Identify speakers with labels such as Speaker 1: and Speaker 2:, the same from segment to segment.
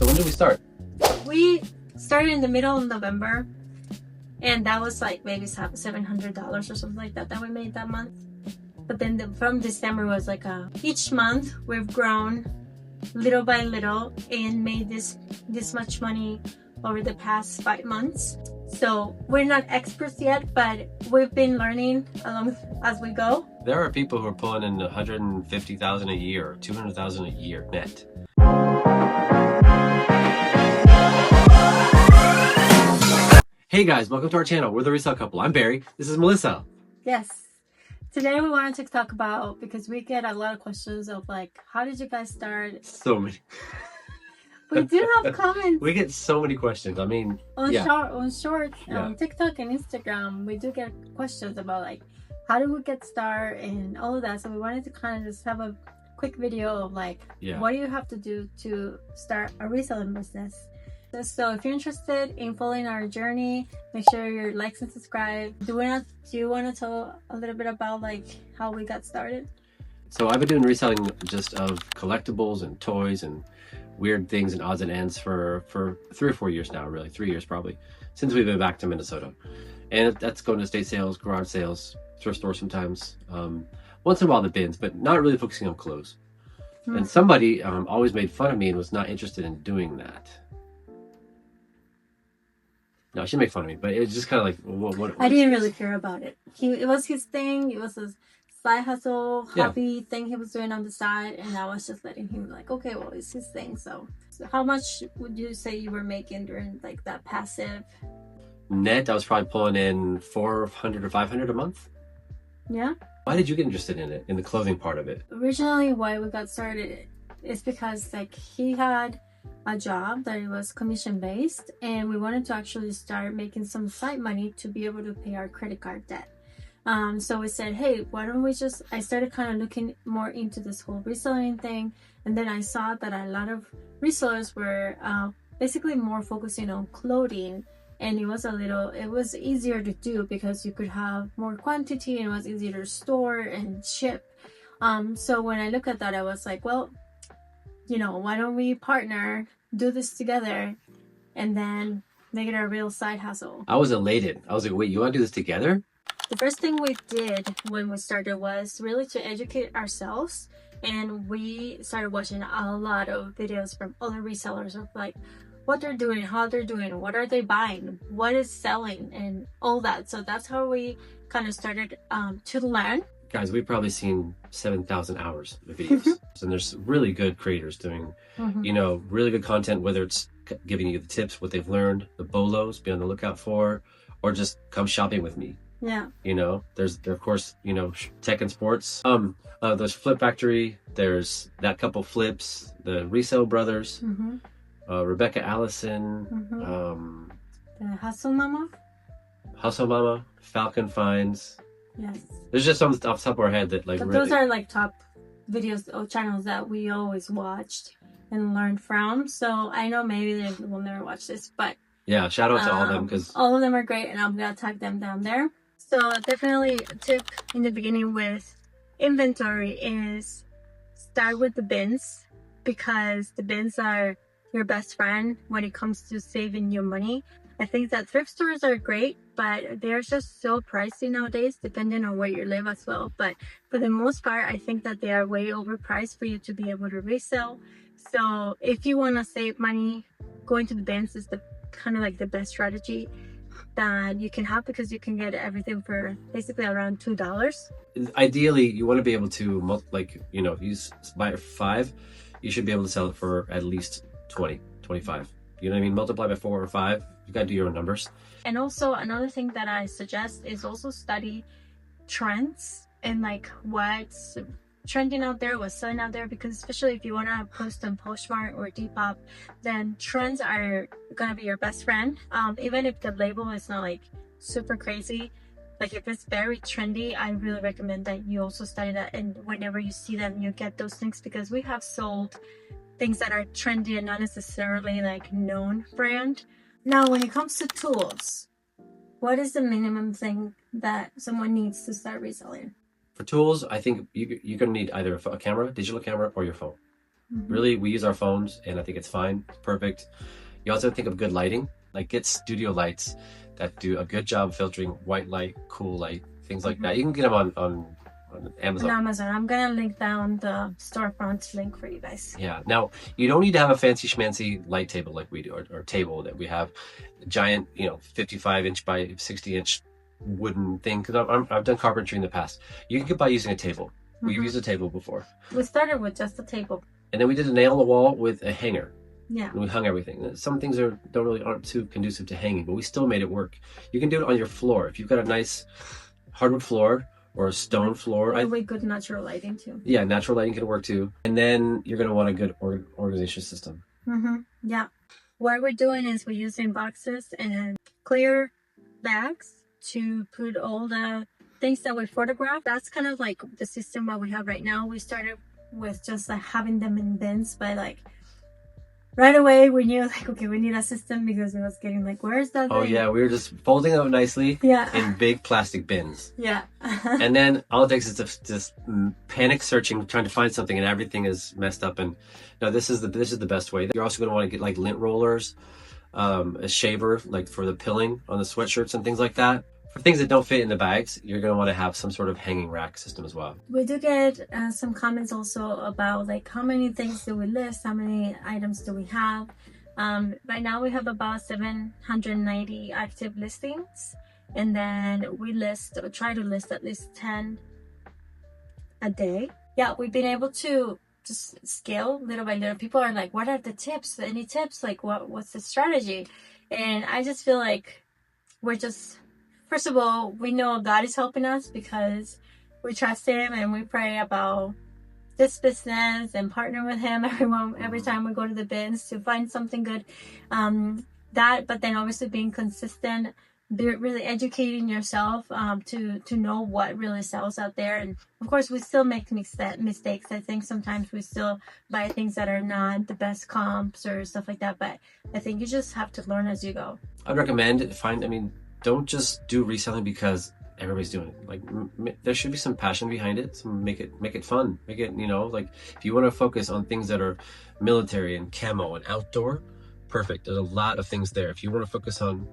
Speaker 1: So when did we start?
Speaker 2: We started in the middle of November, and that was like maybe $700 or something like that we made that month. But then from December was like each month we've grown little by little and made this much money over the past 5 months. So we're not experts yet, but we've been learning along as we go.
Speaker 1: There are people who are pulling in $150,000 a year, $200,000 a year net. Hey guys, welcome to our channel. We're the Resell Couple. I'm Barry. This is Melissa.
Speaker 2: Yes. Today we wanted to talk about, because we get a lot of questions of like, how did you guys start?
Speaker 1: So many.
Speaker 2: We do have comments.
Speaker 1: We get so many questions. I mean,
Speaker 2: on short,
Speaker 1: Yeah.
Speaker 2: on TikTok and Instagram, we do get questions about like, how do we get started and all of that. So we wanted to kind of just have a quick video of like, what do you have to do to start a reselling business? So if you're interested in following our journey, make sure you like and subscribe. Do you want to tell a little bit about like how we got started?
Speaker 1: So I've been doing reselling just of collectibles and toys and weird things and odds and ends for 3 or 4 years now, really 3 years probably, since we've been back to Minnesota. And that's going to estate sales, garage sales, thrift stores sometimes, once in a while the bins, but not really focusing on clothes. And somebody always made fun of me and was not interested in doing that. No, she made fun of me, but it was just kind of like, what
Speaker 2: I didn't really care about it. It was his thing. It was his side hustle, hobby thing he was doing on the side, and I was just letting him like, okay, well, it's his thing. So how much would you say you were making during like that passive?
Speaker 1: Net, I was probably pulling in $400 or $500 a month.
Speaker 2: Yeah.
Speaker 1: Why did you get interested in it, in the clothing part of it?
Speaker 2: Originally, why we got started is because like he had a job that it was commission based, and we wanted to actually start making some side money to be able to pay our credit card debt. So we said, hey, why don't we just, I started kind of looking more into this whole reselling thing, and then I saw that a lot of resellers were basically more focusing on clothing, and it was easier to do because you could have more quantity and it was easier to store and ship. So when I look at that, I was like, well, you know, why don't we partner, do this together, and then make it a real side hustle? I
Speaker 1: was elated. I was like, wait, you want to do this together?
Speaker 2: The first thing we did when we started was really to educate ourselves, and we started watching a lot of videos from other resellers of like what they're doing, how they're doing, what are they buying, what is selling, and all that. So that's how we kind of started to learn.
Speaker 1: Guys, we've probably seen 7,000 hours of videos. And there's really good creators doing, you know, really good content, whether it's giving you the tips, what they've learned, the bolos, be on the lookout for, or just come shopping with me.
Speaker 2: Yeah.
Speaker 1: You know, there's of course, you know, tech and sports. There's Flip Factory, there's That Couple Flips, the Resell Brothers, Rebecca Allison,
Speaker 2: the Hustle Mama,
Speaker 1: Falcon Finds.
Speaker 2: Yes.
Speaker 1: There's just some off the top of our head that like.
Speaker 2: But
Speaker 1: really...
Speaker 2: those are like top videos or channels that we always watched and learned from. So I know maybe they will never watch this, but
Speaker 1: yeah, shout out to all of them, because
Speaker 2: all of them are great, and I'm gonna tag them down there. So definitely a tip in the beginning with inventory is start with the bins, because the bins are your best friend when it comes to saving your money. I think that thrift stores are great, but they're just so pricey nowadays, depending on where you live as well. But for the most part, I think that they are way overpriced for you to be able to resell. So if you want to save money, going to the bins is the kind of like the best strategy that you can have, because you can get everything for basically around $2.
Speaker 1: Ideally, you want to be able to, like, you know, if you buy it for 5, you should be able to sell it for at least 20, 25. You know what I mean? Multiply by 4 or 5. You gotta do your own numbers.
Speaker 2: And also another thing that I suggest is also study trends and like what's trending out there, what's selling out there, because especially if you want to post on Poshmark or Depop, then trends are gonna be your best friend. Even if the label is not like super crazy, like if it's very trendy, I really recommend that you also study that, and whenever you see them, you get those things, because we have sold things that are trendy and not necessarily like known brand. Now, when it comes to tools, what is the minimum thing that someone needs to start reselling?
Speaker 1: For tools, I think you're going to need either a camera, digital camera, or your phone. Really, we use our phones, and I think it's fine. It's perfect. You also think of good lighting, like get studio lights that do a good job filtering white light, cool light, things like that. You can get them on Amazon.
Speaker 2: On Amazon. I'm gonna link down the storefront link for you guys.
Speaker 1: Yeah. Now, you don't need to have a fancy schmancy light table like we do, or table that we have, a giant, 55-inch by 60-inch wooden thing. Because I've done carpentry in the past. You can get by using a table. We've used a table before.
Speaker 2: We started with just a table.
Speaker 1: And then we did a nail on the wall with a hanger.
Speaker 2: Yeah.
Speaker 1: And we hung everything. Some things aren't too conducive to hanging, but we still made it work. You can do it on your floor. If you've got a nice hardwood floor or a stone floor.
Speaker 2: With good natural lighting too.
Speaker 1: Yeah, natural lighting can work too. And then you're going to want a good organization system.
Speaker 2: Yeah. What we're doing is we're using boxes and clear bags to put all the things that we photograph. That's kind of like the system that we have right now. We started with just like having them in bins, but like right away we knew like, okay, we need a system because it was getting like, where's that
Speaker 1: thing? Yeah, we were just folding them nicely in big plastic bins.
Speaker 2: Yeah.
Speaker 1: And then all it takes is just panic searching, trying to find something, and everything is messed up. And no, this is the best way. You're also going to want to get like lint rollers, a shaver like for the pilling on the sweatshirts and things like that. For things that don't fit in the bags, you're going to want to have some sort of hanging rack system as well.
Speaker 2: We do get some comments also about like how many things do we list, how many items do we have. Right now we have about 790 active listings, and then we try to list at least 10 a day. Yeah, we've been able to just scale little by little. People are like, what are the tips? Any tips? Like what's the strategy? And I just feel like we're just... First of all, we know God is helping us because we trust Him and we pray about this business and partner with Him every time we go to the bins to find something good. But then obviously being consistent, really educating yourself to know what really sells out there. And of course, we still make mistakes. I think sometimes we still buy things that are not the best comps or stuff like that. But I think you just have to learn as you go.
Speaker 1: I'd recommend don't just do reselling because everybody's doing it. Like there should be some passion behind it. Make it fun. Make it, like if you want to focus on things that are military and camo and outdoor, perfect. There's a lot of things there. If you want to focus on,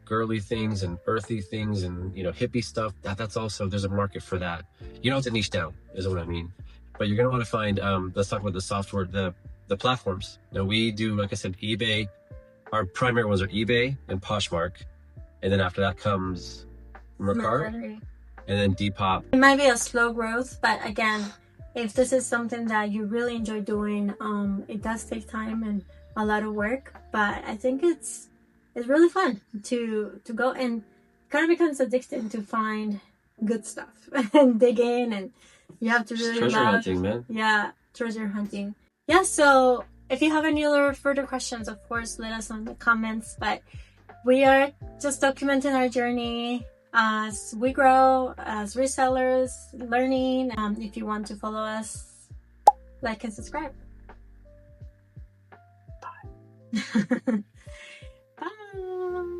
Speaker 1: girly things and earthy things and, hippie stuff, that's also, there's a market for that. You don't have to niche down is what I mean. But you're going to want to find, let's talk about the software, the platforms. Now we do, like I said, eBay. Our primary ones are eBay and Poshmark. And then after that comes Mercari, and then Depop.
Speaker 2: It might be a slow growth, but again, if this is something that you really enjoy doing, it does take time and a lot of work. But I think it's really fun to go, and kind of becomes addicting to find good stuff and dig in, and you have to really
Speaker 1: treasure hunting, man.
Speaker 2: Yeah, treasure hunting. Yeah. So if you have any other further questions, of course, let us know in the comments. But we are just documenting our journey as we grow as resellers, learning. If you want to follow us, like and subscribe. Bye. Bye.